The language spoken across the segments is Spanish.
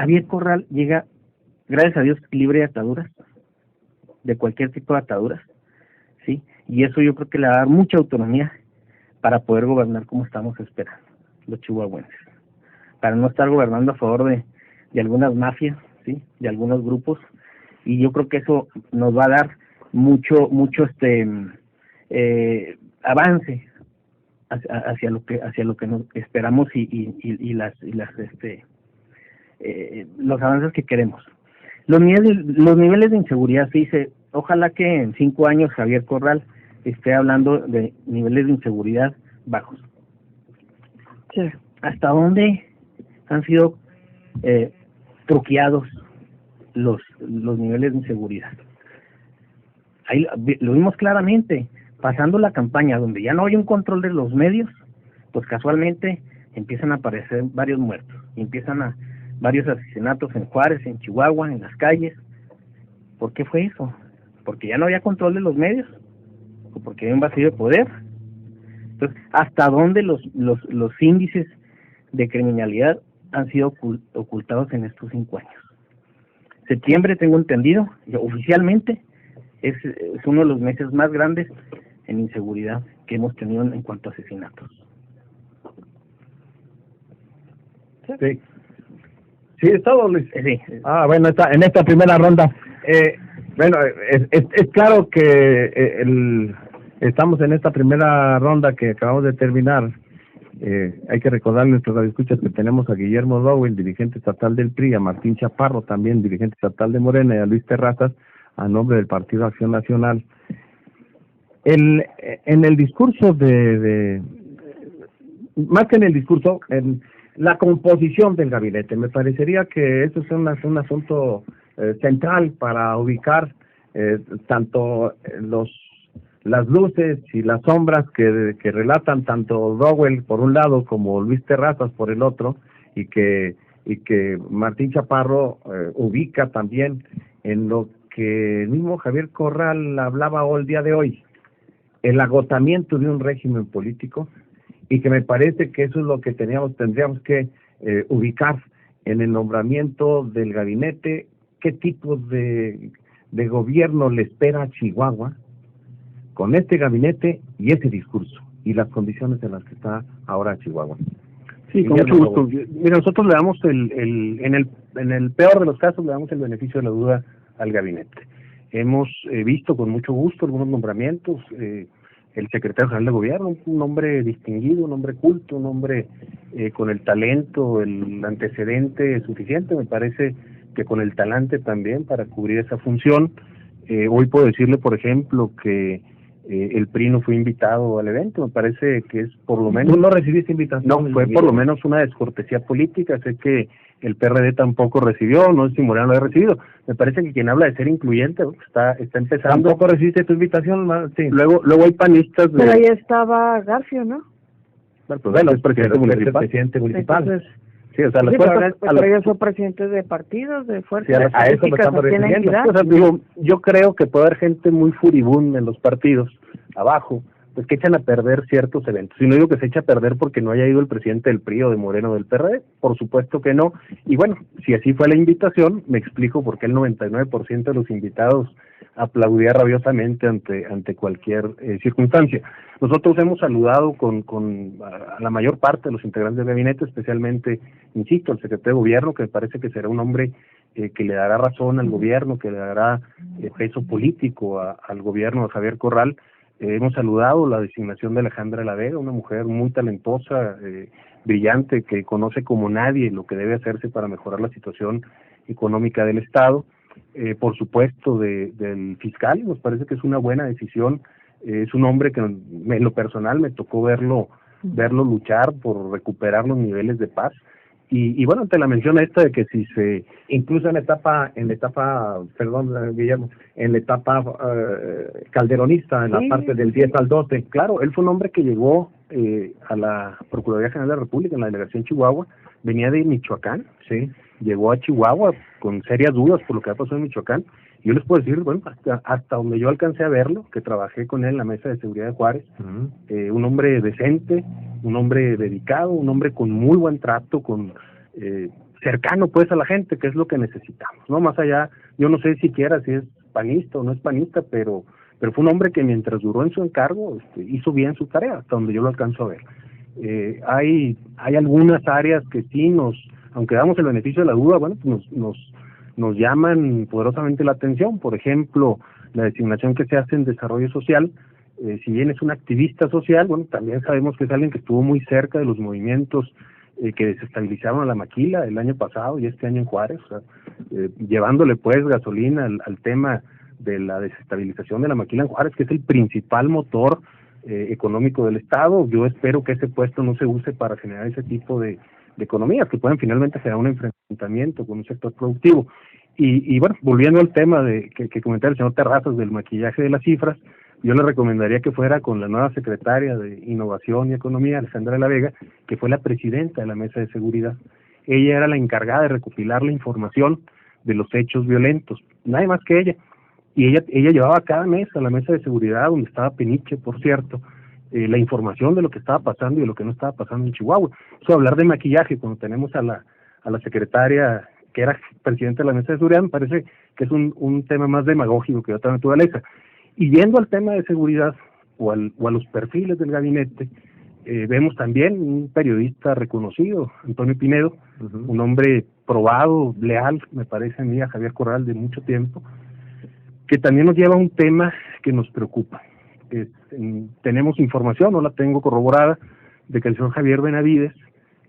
Javier Corral llega, gracias a Dios, libre de ataduras, de cualquier tipo de ataduras, ¿sí? Y eso yo creo que le va a dar mucha autonomía para poder gobernar como estamos esperando los chihuahuenses, para no estar gobernando a favor de algunas mafias, ¿sí? De algunos grupos, y yo creo que eso nos va a dar mucho avance hacia lo que nos esperamos y los avances que queremos. Los niveles de inseguridad, se dice, ojalá que en 5 años Javier Corral esté hablando de niveles de inseguridad bajos. Sí. ¿Hasta dónde han sido truqueados los niveles de inseguridad? Ahí lo vimos claramente, pasando la campaña donde ya no hay un control de los medios, pues casualmente empiezan a aparecer varios muertos, varios asesinatos en Juárez, en Chihuahua, en las calles. ¿Por qué fue eso? ¿Porque ya no había control de los medios? ¿O porque había un vacío de poder? Entonces, ¿hasta dónde los índices de criminalidad han sido ocultados en estos 5 años? Septiembre, tengo entendido, oficialmente, es uno de los meses más grandes en inseguridad que hemos tenido en cuanto a asesinatos. Sí. Sí, es todo, Luis. Sí. Bueno, en esta primera ronda, es claro que estamos en esta primera ronda que acabamos de terminar. Hay que recordar a nuestros radioescuchas que tenemos a Guillermo Dowell, dirigente estatal del PRI, a Martín Chaparro, también dirigente estatal de Morena, y a Luis Terrazas, a nombre del Partido Acción Nacional. En el discurso más que en el discurso, en la composición del gabinete, me parecería que eso es un asunto central para ubicar tanto las luces y las sombras que relatan tanto Dowell por un lado como Luis Terrazas por el otro, y que Martín Chaparro ubica también en lo que el mismo Javier Corral hablaba el día de hoy, el agotamiento de un régimen político, y que me parece que eso es lo que tendríamos que ubicar en el nombramiento del gabinete. ¿Qué tipo de gobierno le espera a Chihuahua con este gabinete y ese discurso y las condiciones en las que está ahora Chihuahua? Sí, con mucho gusto. Mira, nosotros le damos en el peor de los casos, le damos el beneficio de la duda al gabinete. Hemos visto con mucho gusto algunos nombramientos. El secretario general de gobierno, un hombre distinguido, un hombre culto, un hombre con el talento, el antecedente suficiente, me parece que con el talante también para cubrir esa función. Hoy puedo decirle, por ejemplo, que el PRI no fue invitado al evento. Me parece que es por lo menos... ¿Tú no recibiste invitación? No, fue por lo menos una descortesía política. Sé que el PRD tampoco recibió, no sé si Moreno lo ha recibido. Me parece que quien habla de ser incluyente está empezando... ¿Tampoco recibiste tu invitación? Sí. Luego hay panistas... Pero ahí estaba Garfio, ¿no? Bueno, es presidente municipal. Entonces, sí, o sea, las fuerzas... pero ellos son presidentes de partidos, de fuerzas sí, a eso me estamos refiriendo. O sea, digo, yo creo que puede haber gente muy furibunda en los partidos, abajo, pues que echan a perder ciertos eventos. Y no digo que se eche a perder porque no haya ido el presidente del PRI o de Moreno del PRD, por supuesto que no. Y bueno, si así fue la invitación, me explico por qué el 99% de los invitados aplaudía rabiosamente ante cualquier circunstancia. Nosotros hemos saludado a la mayor parte de los integrantes del gabinete, especialmente, insisto, al secretario de gobierno, que me parece que será un hombre que le dará razón al gobierno, que le dará peso político al gobierno de Javier Corral. Hemos saludado la designación de Alejandra de la Vega, una mujer muy talentosa, brillante, que conoce como nadie lo que debe hacerse para mejorar la situación económica del Estado. Por supuesto, del fiscal, nos parece que es una buena decisión. Es un hombre que en lo personal me tocó verlo luchar por recuperar los niveles de paz. Y bueno, ante la mención esta de que si se... Incluso en la etapa, perdón, Guillermo, en la etapa calderonista, en la parte del 10 al 12. Claro, él fue un hombre que llegó a la Procuraduría General de la República, en la delegación Chihuahua, venía de Michoacán, sí, llegó a Chihuahua con serias dudas por lo que ha pasado en Michoacán. Y yo les puedo decir, bueno, hasta donde yo alcancé a verlo, que trabajé con él en la mesa de seguridad de Juárez, un hombre decente, un hombre dedicado, un hombre con muy buen trato con cercano pues a la gente, que es lo que necesitamos, ¿no? Más allá, yo no sé siquiera si es panista o no es panista, pero fue un hombre que mientras duró en su encargo hizo bien su tarea, hasta donde yo lo alcanzo a ver. Hay algunas áreas que sí aunque damos el beneficio de la duda, bueno, pues nos llaman poderosamente la atención. Por ejemplo, la designación que se hace en desarrollo social, si bien es un activista social, bueno, también sabemos que es alguien que estuvo muy cerca de los movimientos que desestabilizaron a la maquila el año pasado y este año en Juárez, o sea, llevándole pues gasolina al tema de la desestabilización de la maquila en Juárez, que es el principal motor económico del Estado. Yo espero que ese puesto no se use para generar ese tipo de economías que pueden finalmente generar un enfrentamiento con un sector productivo. Y bueno, volviendo al tema que comentaba el señor Terrazas del maquillaje de las cifras, yo le recomendaría que fuera con la nueva secretaria de Innovación y Economía, Alejandra de la Vega, que fue la presidenta de la Mesa de Seguridad. Ella era la encargada de recopilar la información de los hechos violentos, nadie más que ella. Y ella llevaba cada mes a la Mesa de Seguridad, donde estaba Peniche, por cierto, la información de lo que estaba pasando y de lo que no estaba pasando en Chihuahua. Eso, hablar de maquillaje cuando tenemos a la secretaria que era presidenta de la Mesa de Seguridad, me parece que es un tema más demagógico que de otra naturaleza. Y yendo al tema de seguridad o a los perfiles del gabinete, vemos también un periodista reconocido, Antonio Pinedo, un hombre probado, leal, me parece a mí, a Javier Corral de mucho tiempo, que también nos lleva a un tema que nos preocupa. Tenemos información, no la tengo corroborada, de que el señor Javier Benavides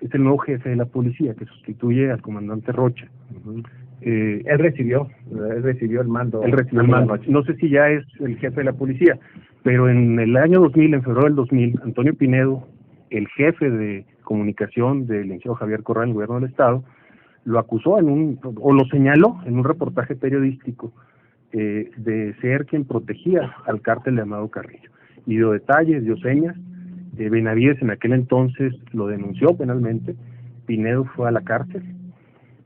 es el nuevo jefe de la policía, que sustituye al comandante Rocha. Él recibió el mando. Él recibió el mando. No sé si ya es el jefe de la policía, pero en el año 2000, en febrero del 2000, Antonio Pinedo, el jefe de comunicación del licenciado Javier Corral, el gobierno del Estado, lo acusó o lo señaló en un reportaje periodístico de ser quien protegía al cártel de Amado Carrillo. Y dio detalles, dio señas. Benavides en aquel entonces lo denunció penalmente. Pinedo fue a la cárcel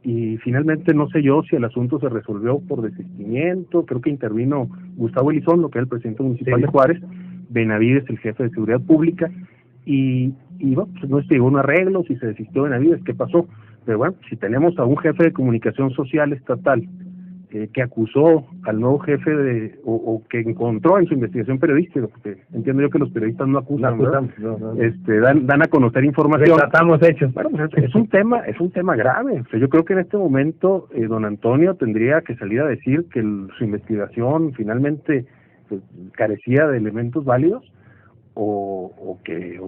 y finalmente no sé yo si el asunto se resolvió por desistimiento. Creo que intervino Gustavo Elizondo, que es el presidente municipal de Juárez, Benavides el jefe de seguridad pública, y bueno, pues no se llegó a un arreglo, si se desistió Benavides, qué pasó. Pero bueno, si tenemos a un jefe de comunicación social estatal que acusó al nuevo jefe o que encontró en su investigación periodística, porque entiendo yo que los periodistas no acusan, dan a conocer información. Tratamos hechos. Bueno, pues es un tema grave. O sea, yo creo que en este momento don Antonio tendría que salir a decir que su investigación finalmente pues, carecía de elementos válidos o que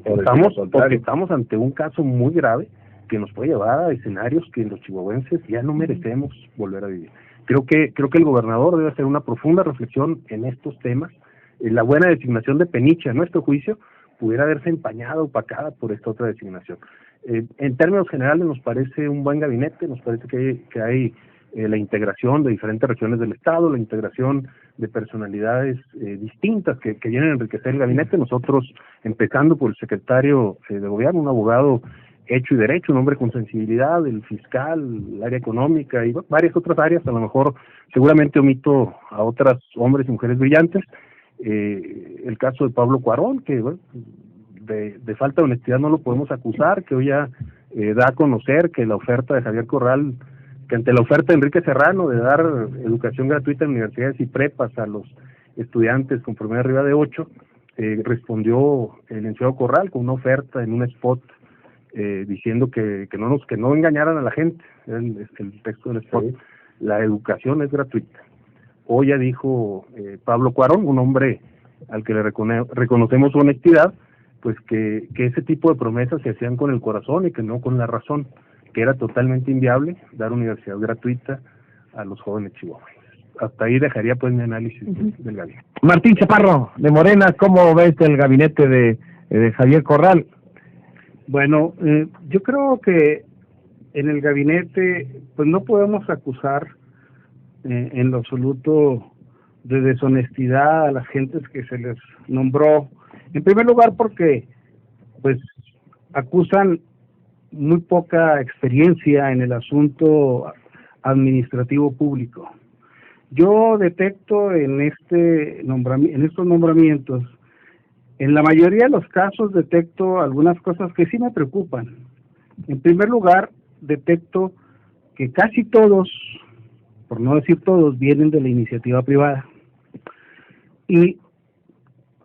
estamos ante un caso muy grave que nos puede llevar a escenarios que los chihuahuenses ya no merecemos volver a vivir. Creo que el gobernador debe hacer una profunda reflexión en estos temas. La buena designación de Peniche, a nuestro juicio, pudiera haberse empañado, opacada por esta otra designación. En términos generales nos parece un buen gabinete, nos parece que hay la integración de diferentes regiones del Estado, la integración de personalidades distintas que vienen a enriquecer el gabinete. Nosotros, empezando por el secretario de gobierno, un abogado hecho y derecho, un hombre con sensibilidad, el fiscal, el área económica y varias otras áreas, a lo mejor seguramente omito a otras hombres y mujeres brillantes. El caso de Pablo Cuarón, que bueno, de falta de honestidad no lo podemos acusar, que hoy ya da a conocer que la oferta de Javier Corral, que ante la oferta de Enrique Serrano de dar educación gratuita en universidades y prepas a los estudiantes con promedio arriba de 8, respondió el licenciado Corral con una oferta en un spot diciendo que no engañaran a la gente, el texto del spot. La educación es gratuita. Hoy ya dijo Pablo Cuarón, un hombre al que le reconocemos su honestidad, pues que ese tipo de promesas se hacían con el corazón y que no con la razón, que era totalmente inviable dar universidad gratuita a los jóvenes chihuahuenses. Hasta ahí dejaría pues mi análisis del gabinete. Martín Chaparro, de Morena, ¿cómo ves el gabinete de Javier Corral? Bueno, yo creo que en el gabinete pues no podemos acusar en lo absoluto de deshonestidad a las gentes que se les nombró. En primer lugar porque pues acusan muy poca experiencia en el asunto administrativo público. Yo detecto en estos nombramientos, en la mayoría de los casos detecto algunas cosas que sí me preocupan. En primer lugar, detecto que casi todos, por no decir todos, vienen de la iniciativa privada. Y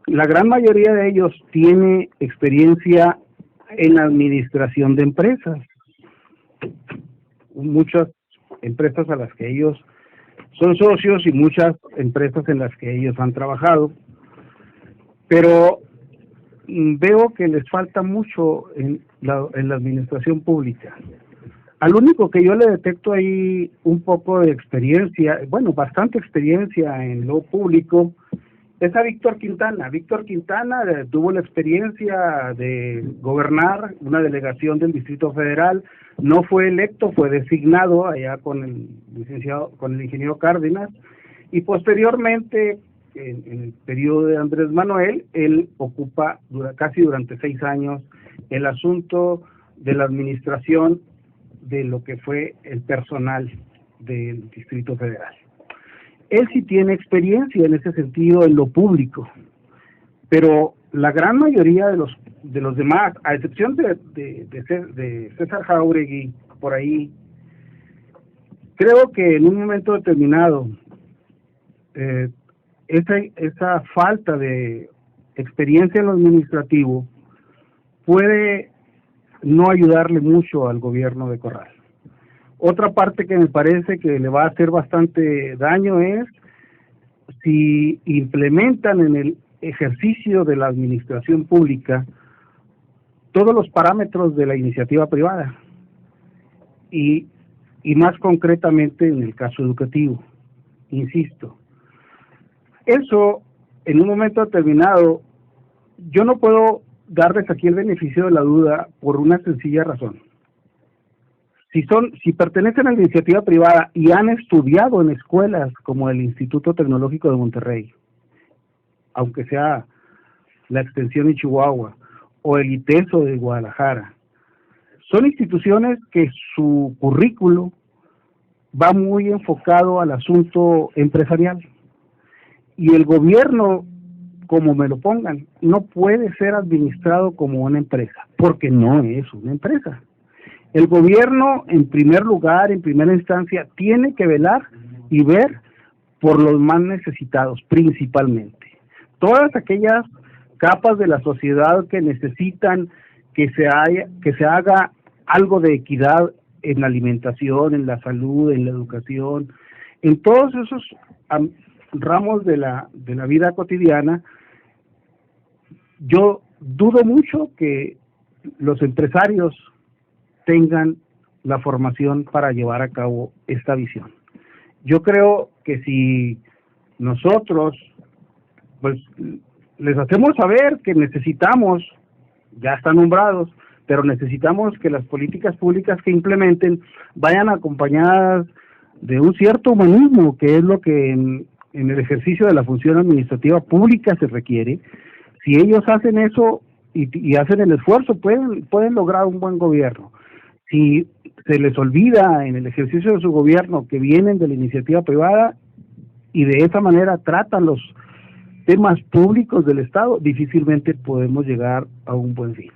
la gran mayoría de ellos tiene experiencia en administración de empresas. Muchas empresas a las que ellos son socios y muchas empresas en las que ellos han trabajado. Pero veo que les falta mucho en la administración pública. Al único que yo le detecto ahí un poco de experiencia, bueno, bastante experiencia en lo público, es a Víctor Quintana. Víctor Quintana tuvo la experiencia de gobernar una delegación del Distrito Federal, no fue electo, fue designado allá con el ingeniero Cárdenas, y posteriormente, en el periodo de Andrés Manuel, él ocupa casi durante 6 años el asunto de la administración de lo que fue el personal del Distrito Federal. Él sí tiene experiencia en ese sentido en lo público, pero la gran mayoría de los demás, a excepción de César Jáuregui, por ahí, creo que en un momento determinado esa falta de experiencia en lo administrativo puede no ayudarle mucho al gobierno de Corral. Otra parte que me parece que le va a hacer bastante daño es si implementan en el ejercicio de la administración pública todos los parámetros de la iniciativa privada y más concretamente en el caso educativo. Insisto, eso en un momento determinado yo no puedo darles aquí el beneficio de la duda por una sencilla razón. Si pertenecen a la iniciativa privada y han estudiado en escuelas como el Instituto Tecnológico de Monterrey, aunque sea la extensión en Chihuahua, o el ITESO de Guadalajara, son instituciones que su currículo va muy enfocado al asunto empresarial. Y el gobierno, como me lo pongan, no puede ser administrado como una empresa, porque no es una empresa. El gobierno, en primer lugar, en primera instancia, tiene que velar y ver por los más necesitados, principalmente. Todas aquellas capas de la sociedad que necesitan que se haga algo de equidad en la alimentación, en la salud, en la educación, en todos esos ramos de la vida cotidiana. Yo dudo mucho que los empresarios tengan la formación para llevar a cabo esta visión. Yo creo que si nosotros pues les hacemos saber que necesitamos, ya están nombrados, pero necesitamos que las políticas públicas que implementen vayan acompañadas de un cierto humanismo, que es lo que en el ejercicio de la función administrativa pública se requiere. Si ellos hacen eso y hacen el esfuerzo, pueden lograr un buen gobierno. Si se les olvida en el ejercicio de su gobierno que vienen de la iniciativa privada y de esa manera tratan los temas públicos del Estado, difícilmente podemos llegar a un buen fin.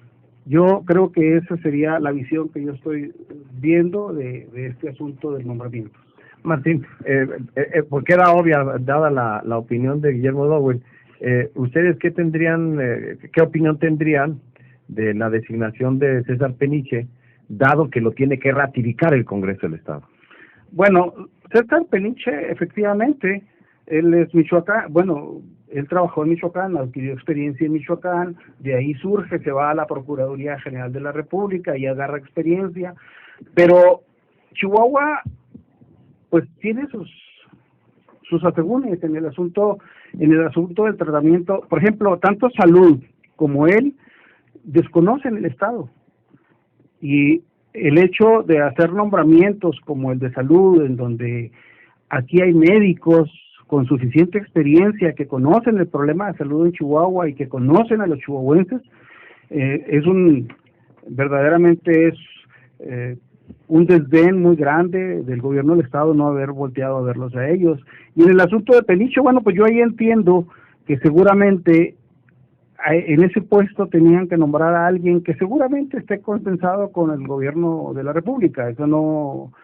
Yo creo que esa sería la visión que yo estoy viendo de este asunto del nombramiento. Martín, porque era obvia, dada la opinión de Guillermo Dowell, ¿ustedes qué opinión tendrían de la designación de César Peniche, dado que lo tiene que ratificar el Congreso del Estado? Bueno, César Peniche, efectivamente, él es Michoacán, bueno, él trabajó en Michoacán, adquirió experiencia en Michoacán, de ahí surge, se va a la Procuraduría General de la República y agarra experiencia, pero Chihuahua pues tiene sus asegúnes en el asunto del tratamiento. Por ejemplo, tanto Salud como él desconocen el Estado, y el hecho de hacer nombramientos como el de Salud, en donde aquí hay médicos con suficiente experiencia que conocen el problema de salud en Chihuahua y que conocen a los chihuahuenses, verdaderamente es un desdén muy grande del gobierno del Estado no haber volteado a verlos a ellos. Y en el asunto de Peniche, bueno, pues yo ahí entiendo que seguramente en ese puesto tenían que nombrar a alguien que seguramente esté compensado con el gobierno de la República. Eso no